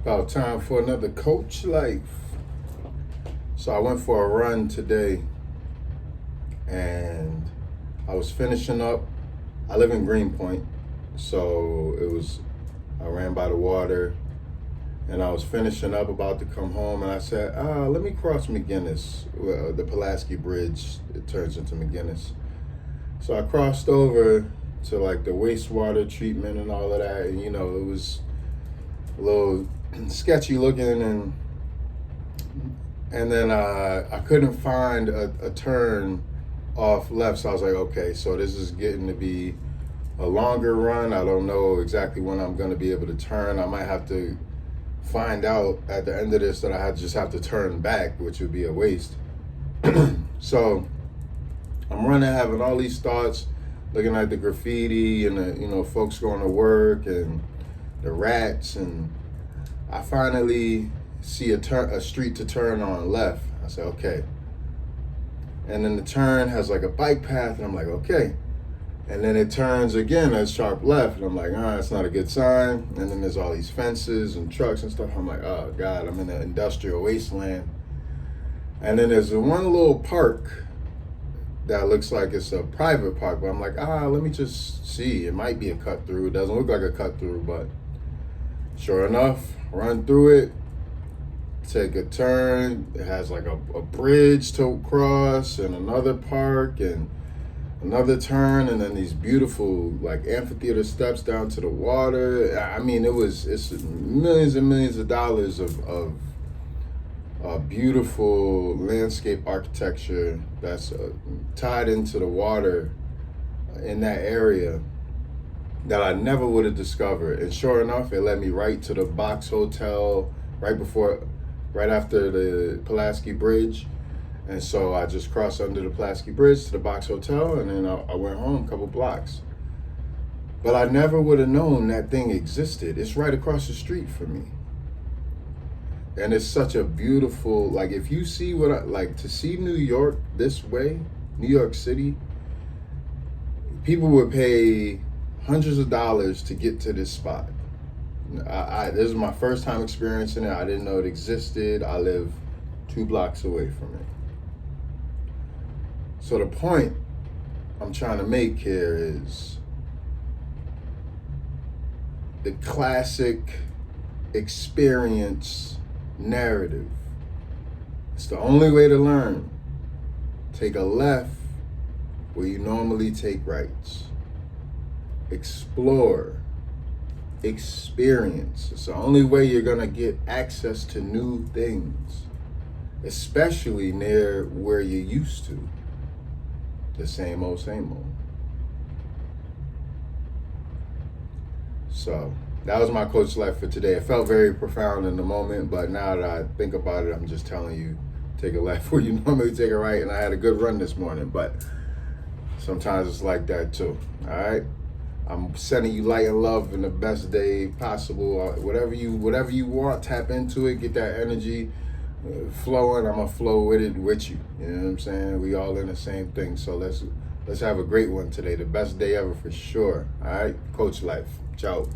About time for another Coach Life. So I went for a run today and I was finishing up. I live in Greenpoint, so I ran by the water and I was finishing up about to come home and I said, let me cross McGinnis, the Pulaski Bridge. It turns into McGinnis. So I crossed over to like the wastewater treatment and all of that. And it was a little sketchy looking and then I couldn't find a turn off left. So I was like, okay, so this is getting to be a longer run. I don't know exactly when I'm going to be able to turn. I might have to find out at the end of this that I just have to turn back, which would be a waste. So I'm running, having all these thoughts, looking at the graffiti and the folks going to work and the rats, and I finally see a street to turn on left. I said, okay. And then the turn has like a bike path, and I'm like, okay. And then it turns again a sharp left, and I'm like, that's not a good sign. And then there's all these fences and trucks and stuff. I'm like, oh God, I'm in an industrial wasteland. And then there's one little park that looks like it's a private park, but I'm like, let me just see. It might be a cut through. It doesn't look like a cut through, but sure enough, run through it, take a turn. It has like a bridge to cross and another park and another turn, and then these beautiful like amphitheater steps down to the water. I mean, it's millions and millions of dollars of beautiful landscape architecture that's tied into the water in that area that I never would have discovered. And sure enough, it led me right to the Box Hotel right after the Pulaski Bridge. And so I just crossed under the Pulaski Bridge to the Box Hotel, and then I went home a couple blocks. But I never would have known that thing existed. It's right across the street from me. And it's such a beautiful, like if you see to see New York this way, New York City, people would pay hundreds of dollars to get to this spot. This is my first time experiencing it. I didn't know it existed. I live 2 blocks away from it. So the point I'm trying to make here is the classic experience narrative. It's the only way to learn. Take a left where you normally take rights. Explore. Experience. It's the only way you're gonna get access to new things, especially near where you're used to. The same old, same old. So that was my Coach Life for today. It felt very profound in the moment, but now that I think about it, I'm just telling you, take a left where you normally take a right. And I had a good run this morning, but sometimes it's like that too. All right. I'm sending you light and love in the best day possible. Whatever you want, tap into it, get that energy flowing. I'm gonna flow with it with you. You know what I'm saying? We all in the same thing. So let's have a great one today. The best day ever for sure. All right. Coach Life. Ciao.